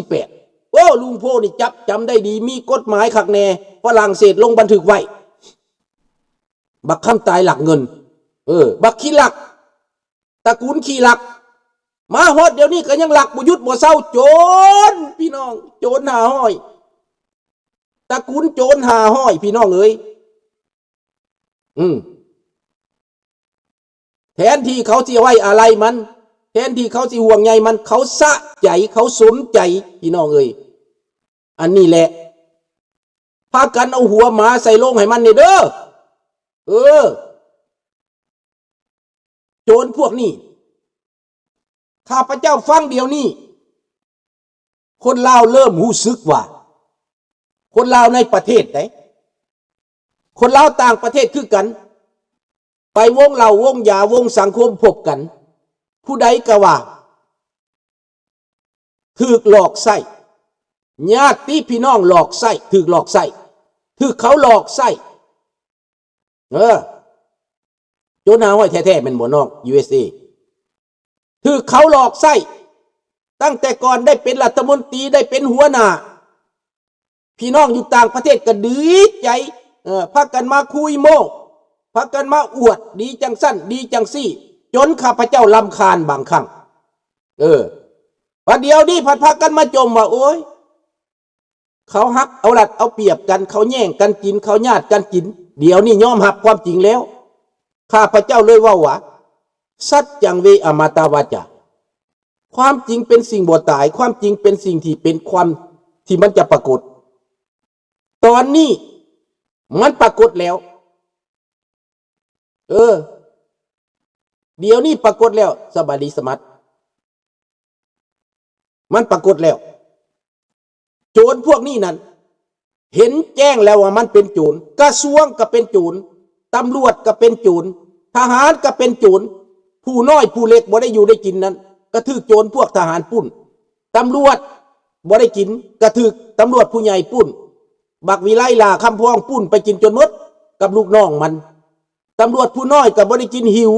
18โอ้ลุงโพนี่จำได้ดีมีกฎหมายขักแน่ฝรั่งเศสลงบันทึกไว้บักคำตายหลักเงินบักขี้หลักตระกูลขี้หลักมาฮอดเดี๋ยวนี้ก็ยังหลักบ่หยุดบ่เศร้าโจรพี่น้องโจรหาห้อยตระกูลโจรหาห้อยพี่น้องเอ้ยแทนที่เขาสิไว้อะไรมันแทนที่เขาสิห่วงใยมันเขาสะใจเขาสมใจพี่น้องเอ้ยอันนี้แหละพากันเอาหัวหมาใส่ลงให้มันนี่เด้อโจรพวกนี้ข้าพเจ้าฟังเดี๋ยวนี้คนลาวเริ่มรู้สึกว่าคนลาวในประเทศไหนคนลาวต่างประเทศคือกันไปวงเหล้าวงยาวงสังคมพบกันผู้ใดก็ว่าถูกหลอกไส้ญาติพี่น้องหลอกไส้ถูกหลอกไส้ถูกเขาหลอกไส้โจรหาห้อยแท้ๆเป็นหมอนอก USA ถูกเขาหลอกไส้ตั้งแต่ก่อนได้เป็นรัฐมนตรีได้เป็นหัวหน้าพี่น้องอยู่ต่างประเทศก็ดีใจพากันมาคุยโม้พากันมาอวดดีจังสั้นดีจังซี่จนข้าพเจ้าลำคาญบางครั้งประเดี๋ยวนี้พากันมาจมว่าโอ้ยเขาฮักเอาลัดเอาเปรียบกันเขาแย่งกันกินเขาญาติกันกินเดี๋ยวนี้ยอมรับความจริงแล้วข้าพเจ้าเลยว่าสัจจังเวอมตาวาจาความจริงเป็นสิ่งบ่ตายความจริงเป็นสิ่งที่เป็นความที่มันจะปรากฏตอนนี้มันปรากฏแล้วเดี๋ยวนี้ปรากฏแล้วสบายดีสมัติมันปรากฏแล้วโจรพวกนี้นั้นเห็นแจ้งแล้วว่ามันเป็นโจรกระทรวงก็เป็นโจรตำรวจก็เป็นโจรทหารก็เป็นโจรผู้น้อยผู้เล็กบ่ได้อยู่ได้กินนั้นก็ถือโจรพวกทหารปุ้นตำรวจบ่ได้กินก็ถือตำรวจผู้ใหญ่ปุ้นบักวิไลลาคำพองปุ้นไปกินจนหมดกับลูกน้องมันตำรวจผู้น้อยก็บ่ได้กินหิว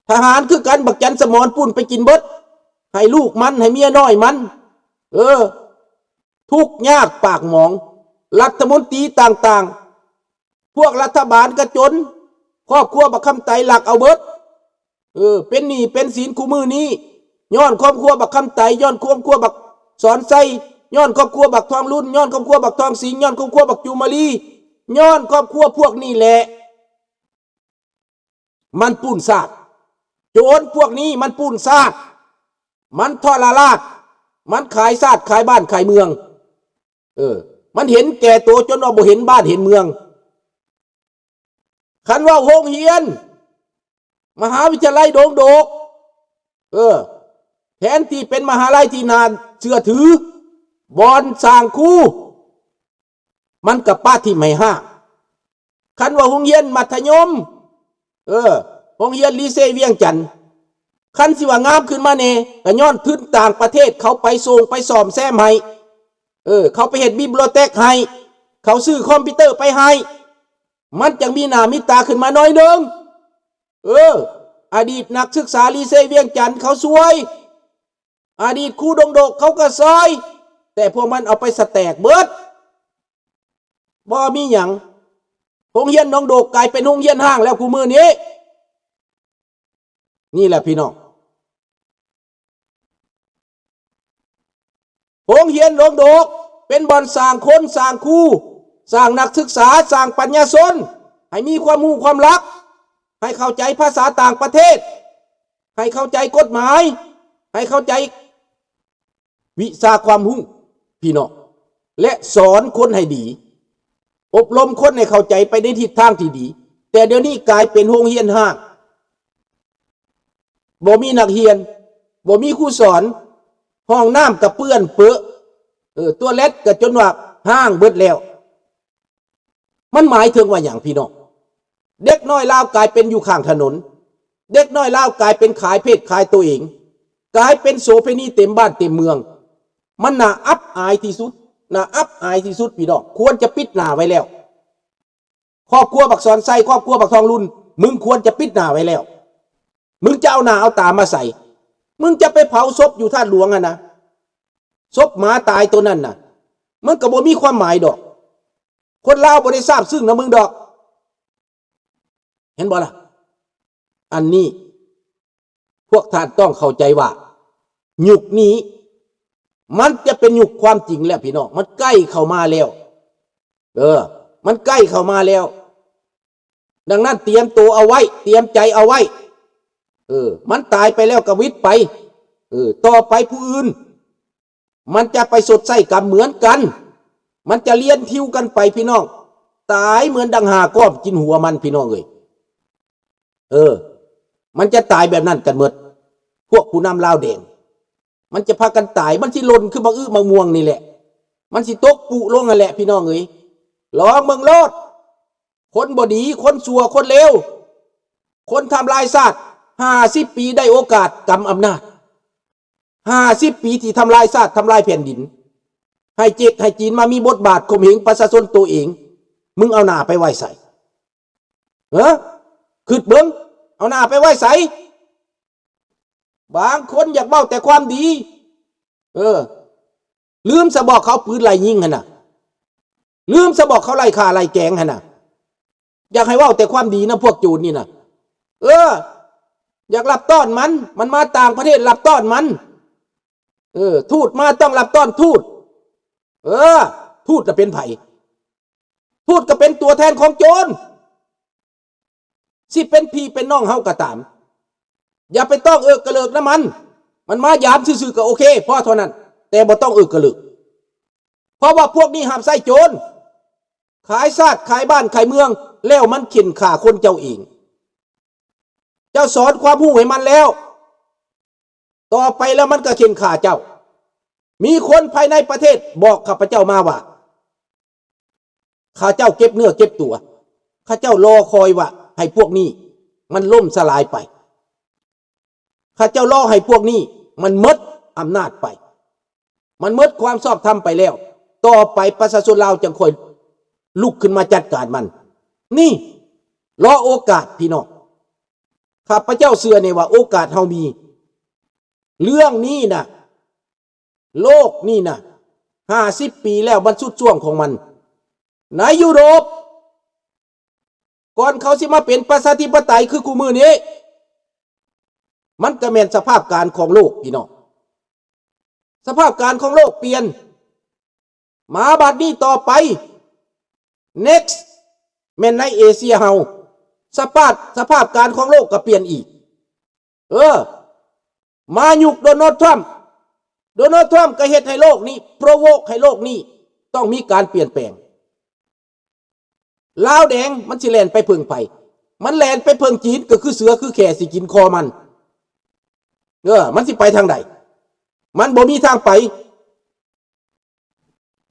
ทหารคือกันบักจันสมรปุ้นไปกินเบิดให้ลูกมันให้เมียน้อยมันทุกข์ยากปากหมองรัฐมนตรีต่างๆพวกรัฐบาลก็จนครอบครัวบักคำไตหลักเอาเบิดเป็นหนี้เป็นสินคู่มือนี้ย้อนครอบครัวบักคำไตย้อนครอบครัวบักสอนไส้ย้อนครอบครัวบักทองรุ่นย้อนครอบครัวบักทองสิงย้อนครอบครัวบักจูมารีย้อนครอบครัวพวกนี้แหละมันปูนซาดโจรพวกนี้มันปูนซาดมันทรราชมันขายซาดขายบ้านขายเมืองมันเห็นแก่ตัวจนว่าบ่เห็นบ้านเห็นเมืองคันว่าโรงเรียนมหาวิทยาลัยโด่งโดกแทนที่เป็นมหาลัยที่นานเชื่อถือบอนสร้างคู่มันกับป้าที่ไม่ห้าคันว่าโรงเรียนมัธยมโรงเรียนลีเซเวียงจันทน์คันสิว่างามขึ้นมาเน่ก็ย้อนพื้นต่างประเทศเขาไปส่งไปซ่อมแซมให้เขาไปเฮ็ดบิบลิโอเทคให้เขาซื้อคอมพิวเตอร์ไปให้มันจังมีหน้ามีตาขึ้นมาหน่อยนึงอดีตนักศึกษาลีเซเวียงจันทน์เขาสวยอดีตครูดงดกเขาก็ซอยแต่พวกมันเอาไปสแตกเบิดบ่มีหยังโรงเรียนดงดกกลายเป็นโรงเรียนห้างแล้วกูมื้อนี้นี่แหละพี่น้องโรงเรียนดงดกเป็นบ่อนสร้างคนสร้างครูสร้างนักศึกษาสร้างปัญญาชนให้มีความรู้ความรักให้เข้าใจภาษาต่างประเทศให้เข้าใจกฎหมายให้เข้าใจวิชาความรู้พี่น้องและสอนคนให้ดีอบรมคนให้เข้าใจไปในทิศทางที่ดีแต่เดี๋ยวนี้กลายเป็นโรงเรียนห้างบ่มีนักเรียนบ่มีครูสอนห้องน้ำก็เปื้อนเปื้อตัวเล็กก็จนว่าห้างเบิดแล้วมันหมายถึงว่าอย่างพี่น้องเด็กน้อยลาวกลายเป็นอยู่ข้างถนนเด็กน้อยลาวกลายเป็นขายเพศขายตัวเองกลายเป็นโสเภณีเต็มบ้านเต็มเมืองมันน่าอับอายที่สุดพี่น้องควรจะปิดหน้าไว้แล้วครอบครัวบักสอนไส้ครอบครัวบักทองรุ่นมึงควรจะปิดหน้าไว้แล้วมึงจะเอาหน้าเอาตามาใส่มึงจะไปเผาศพอยู่ท่าหลวงนะ ศพหมาตายตัวนั้นน่ะมันก็บ่มีความหมายดอกคนลาวบ่ได้ทราบซึ่งนะมึงดอกเห็นบ่ล่ะอันนี้พวกท่านต้องเข้าใจว่ายุคนี้มันจะเป็นยุคความจริงแล้วพี่น้องมันใกล้เข้ามาแล้วมันใกล้เข้ามาแล้วดังนั้นเตรียมตัวเอาไว้เตรียมใจเอาไว้มันตายไปแล้วก็วิทย์ไปต่อไปผู้อื่นมันจะไปสดใสกรรมเหมือนกันมันจะเลี้ยนทิวกันไปพี่น้องตายเหมือนดังหาก้อมกินหัวมันพี่น้องมันจะตายแบบนั้นกันหมดพวกผู้นำลาวแดงมันจะพากันตายมันสิหล่นคือบักอื้อมะม่วงนี่แหละมันสิตกปุลงนั่นแหละพี่น้องลองเมืองโลดคนบ่ดีคนชั่วคนเลวคนทำลายชาติ50 ปีได้โอกาสกำอำนาจ50 ปีที่ทำลายชาติทำลายแผ่นดินให้เจกให้จีนมามีบทบาทข่มเหงประชาชนตัวเองมึงเอาหน้าไปไว้ใส่ขึ้นเบิ้งเอาหน้าไปไว้ใส่บางคนอยากเบ้าแต่ความดีลืมสะบอกเขาปืนไล่ยิงหั่นน่ะลืมสะบอกเขาไล่ฆ่าไล่แกงหั่นน่ะอยากให้เว้าแต่ความดีนะพวกโจรนี่น่ะอยากรับต้อนมันมาต่างประเทศรับต้อนมันทูตมาต้องรับต้อนทูตทูตจะเป็นไผทูตก็เป็นตัวแทนของโจรสิเป็นพี่เป็นน้องเฮาก็ตามอย่าไปต้องกระเลิกนะมันมายามซื่อๆก็โอเคพอเท่านั้นแต่บ่ต้องกระเลิกเพราะว่าพวกนี้ห้ามใส่โจรขายชาติขายบ้านขายเมืองแล้วมันเข็นฆ่าคนเจ้าเองเจ้าสอนความรู้ให้มันแล้วต่อไปแล้วมันก็เข็นฆ่าเจ้ามีคนภายในประเทศบอกข้าพเจ้ามาว่าข้าเจ้าเก็บเนื้อเก็บตัวข้าเจ้ารอคอยว่าให้พวกนี้มันล่มสลายไปข้าเจ้ารอให้พวกนี้มันหมดอำนาจไปมันหมดความชอบธรรมไปแล้วต่อไปประชาชนลาวจึงค่อยลุกขึ้นมาจัดการมันนี่รอโอกาสพี่น้องข้าพเจ้าเชื่อในว่าโอกาสเฮามีเรื่องนี้นะโลกนี่นะ50 ปีแล้วบรรสุดช่วงของมันในยุโรปก่อนเขาสิมาเป็นประชาธิปไตยคือกูมือนี้มันก็แม่นสภาพการของโลกพี่น้องสภาพการของโลกเปลี่ยนมาบัดนี้ต่อไป next แม่นในเอเชียเฮาสภาพการของโลกก็เปลี่ยนอีกมายุคโดนัลด์ทรัมป์ก็เฮ็ดให้โลกนี้โปรโวกให้โลกนี้ต้องมีการเปลี่ยนแปลงลาวแดงมันสิแล่นไปเพิ่งไผมันแล่นไปเพิ่งจีนก็คือเสือคือแข่สิกินคอมันมันสิไปทางใดมันบ่มีทางไป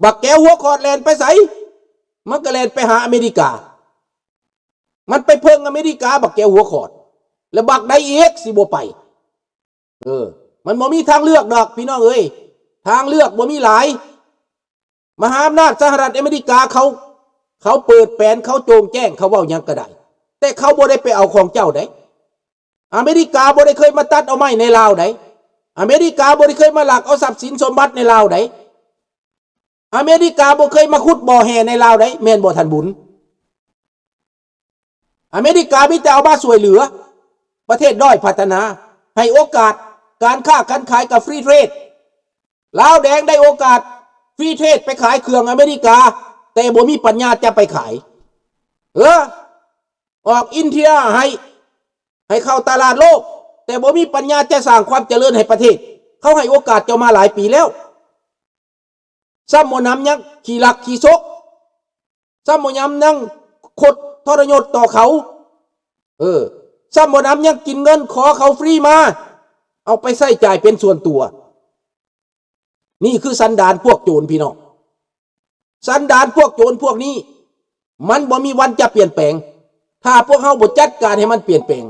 บักแก้วหัวขอดแล่นไปไสมันก็แล่นไปหาอเมริกามันไปเพิ่งอเมริกาบักแก้วหัวขอดแล้วบักใดอีกสิบ่ไปมันบ่มีทางเลือกดอกพี่น้องทางเลือกบ่มีหลายมหาอำนาจสหรัฐอเมริกาเขาเปิดแผนเขาโจงแจ้งเขาเว้าหยังก็ได้แต่เขาบ่ได้ไปเอาของเจ้าได้อเมริกาบ่ได้เคยมาตัดเอาไม้ในลาวได้อเมริกาบ่ได้เคยมาลักเอาทรัพย์สินสมบัติในลาวได้อเมริกาบ่เคยมาขุดบ่อแห่ในลาวได้แม่นบ่ทันบุญอเมริกามีแต่เอามาช่วยเหลือประเทศด้อยพัฒนาให้โอกาสการค้าการขายกับฟรีเทรดลาวแดงได้โอกาสฟรีเทรดไปขายเครื่องอเมริกาแต่บ่มีปัญญาจะไปขายออกอินเดียให้เข้าตลาดโลกแต่บ่มีปัญญาจะสร้างความเจริญให้ประเทศเขาให้โอกาสเจ้ามาหลายปีแล้วซ้ำบ่นำยังขี่หลักขี่ซกซ้ำบ่นำยังคดทรยศต่อเขาซ้ำบ่นำยังกินเงินขอเขาฟรีมาเอาไปใช้จ่ายเป็นส่วนตัวนี่คือสันดานพวกโจรพี่น้องสันดานพวกโจรพวกนี้มันบ่มีวันจะเปลี่ยนแปลงถ้าพวกเขาบ่จัดการให้มันเปลี่ยนแปลง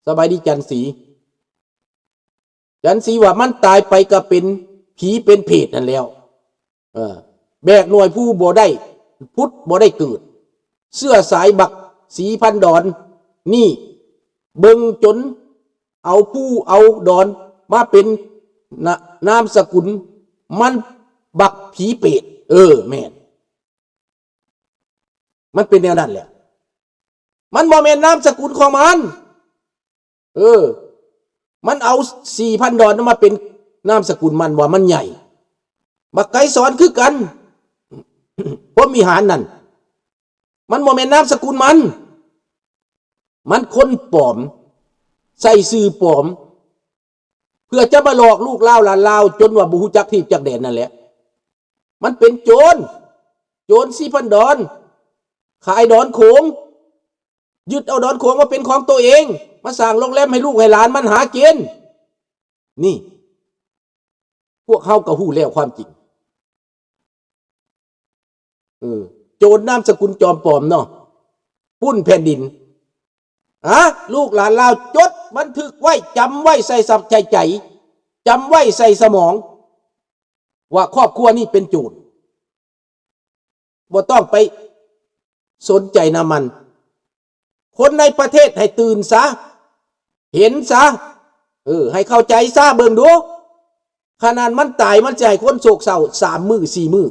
สบายดีจันสีว่ามันตายไปก็เป็นผีเป็นเพศนั่นแล้วแบกหน่วยผู้บ่ได้พุทธบ่ได้เกิดเสื้อสายบักสีพันดอนนี่เบิ่งจนเอาผู้เอาดอนมาเป็นนามสกุล มันบักผีเปรตแม่นมันเป็นแนวนั้นแหละมันบ่แม่นนามสกุลของมันมันเอา4,000 ดอนมาเป็นนามสกุลมันว่ามันใหญ่บักไก่สอนคือกันพรหมวิหารนั่นมันบ่แม่นนามสกุลมันคนปลอมใส่สื่อปลอมเพื่อจะมาหลอกลูกเล่าหลานเล่าจนว่าบ่ฮู้จักที่จักแดนนั่นแหละมันเป็นโจร4,000 ดอนขายดอนโขงยึดเอาดอนโขงมาเป็นของตัวเองมาสร้างโรงแรมให้ลูกให้หลานมันหากินนี่พวกเขาก็ฮู้แล้วความจริงโจรนามสกุลจอมปลอมเนาะปุ้นแผ่นดินลูกหลานเราจดบันทึกไว้จำไว้ใส่สับใจจำไว้ใส่สมองว่าครอบครัวนี้เป็นโจรบ่ต้องไปสนใจนะมันคนในประเทศให้ตื่นซะเห็นซะให้เข้าใจซะเบิ่งดูขนาดมันตายมันจะให้คนโศกเศร้า3 มื้อ 4 มื้อ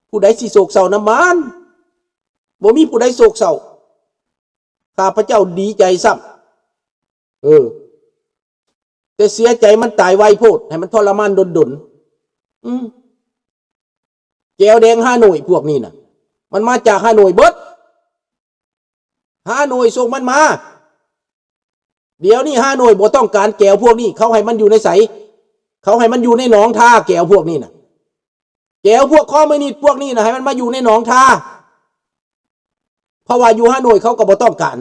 ผู้ใดสิโศกเศร้านะมันบ่มีผู้ใดโศกเศร้าข้าพเจ้าดีใจซ้ำแต่เสียใจมันตายไวโพดให้มันทรมานดนแก้วแดงฮานอยพวกนี้น่ะมันมาจากฮานอยเบิดฮานอยส่งมันมาเดี๋ยวนี้ฮานอยบ่ต้องการแก้วพวกนี้เขาให้มันอยู่ในใสเขาให้มันอยู่ในหนองท่าแก้วพวกนี้น่ะแก้วพวกคอมมิวนิสต์พวกนี้น่ะให้มันมาอยู่ในหนองท่าเพราะว่าอยู่ฮานอยเขาก็บ่ต้องการ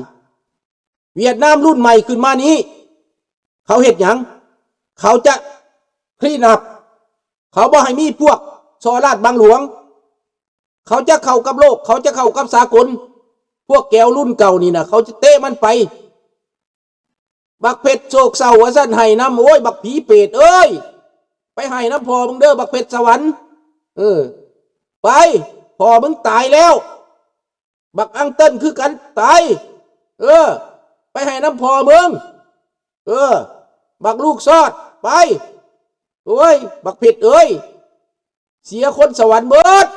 เวียดนามรุ่นใหม่ขึ้นมานี้เขาเฮ็ดหยังเขาจะคลีนอัพเขาบ่ให้มีพวกซอราดบางหลวงเขาจะเข้ากับโลกเขาจะเข้ากับสากลพวกแก้วรุ่นเก่านี่นะเขาจะเตะมันไปบักเพชรโศกเศร้าว่าซั่นให้น้ำโอ้ยบักผีเปรตเอ้ยไปให้น้ำพอมึงเด้อบักเพชรสวรรค์ไปพอมึงตายแล้วบักอังเติ้ลคือกันตายไปให้น้ำพอมึงบักลูกซอดไปโอ้ยบักเพชรเอ้ยเสียคนสวรรค์เบิด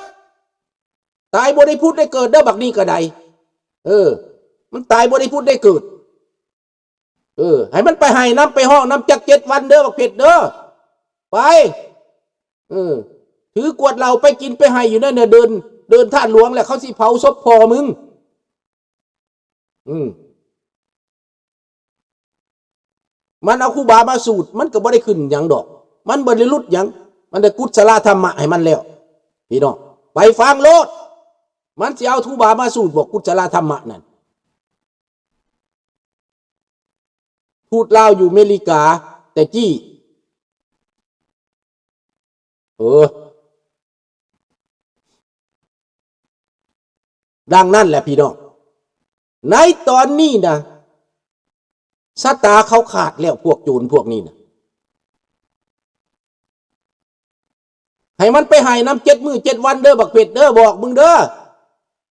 ตายบ่ได้พูดได้เกิดเด้อบักนี้ก็ได้มันตายบ่ได้พูดได้เกิดให้มันไปให้น้ำไปห้องน้ำจัก7 วันเด้อบักเพชรเด้อไปถือกวดเราไปกินไปให้อยู่นั่นเนี่ยเดินท่าหลวงแหละเขาสิเผาศพพอมึงมันเอาครูบามาสูตรมันก็บ่ได้ขึ้นหยังดอกมันบ่ได้ลุดหยังมันได้กุศลธรรมะให้มันแล้วพี่น้องไปฟังโลดมันสิเอาครูบามาสูตรบอกกุศลธรรมะนั่นพูดลาวอยู่อเมริกาแต่จี้ดังนั้นแหละพี่น้องในตอนนี้นะสตาเขาขาดแล้วพวกโจรพวกนี้นะให้มันไปให้น้ำ7 มื้อ 7 วันเด้อบักเป็ดเด้อบอกมึงเด้อ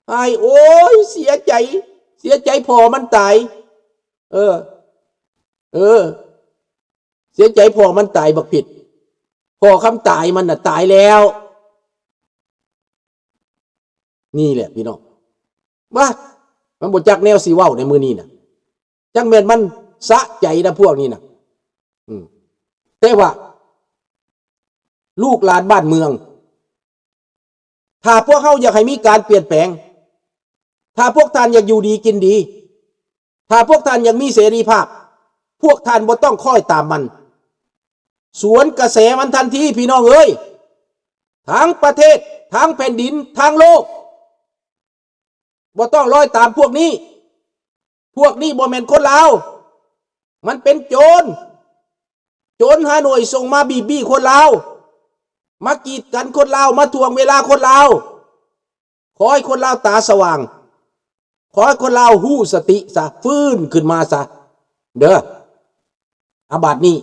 ไอ้โอ้ยเสียใจพอมันตายเสียใจพอมันตายบักผิดพอคำตายมันน่ะตายแล้วนี่แหละพี่น้องว่ามันบ่จักแนวสีเว้าในมือนี้น่ะจังแม่นมันสะใจนะพวกนี้น่ะแต่ว่าลูกหลานบ้านเมืองถ้าพวกเขาอยากให้มีการเปลี่ยนแปลงถ้าพวกท่านอยากอยู่ดีกินดีถ้าพวกท่านอยากมีเสรีภาพพวกท่านบ่ต้องคอยตามมันสวนกระแสมันทันทีพี่น้องเอ้ยทั้งประเทศทั้งแผ่นดินทั้งโลกบ่ต้องลอยตามพวกนี้บ่แม่นคนลาวมันเป็นโจรฮานอยส่งมาบี้คนลาวมากีดกันคนลาวมาทวงเวลาคนลาวขอให้คนลาวตาสว่างขอให้คนลาวหู้สติซะฟื้นขึ้นมาซะเด้ออาบัตินี้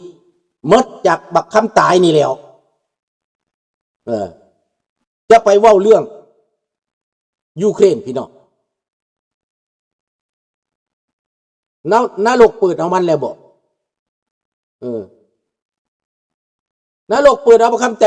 มดจากบักคำตายนี่แล้วจะไปเว้าเรื่องยูเครนพี่น้องนรกเปิดเอามันแล้วบอกนรกเปิดเอาคำ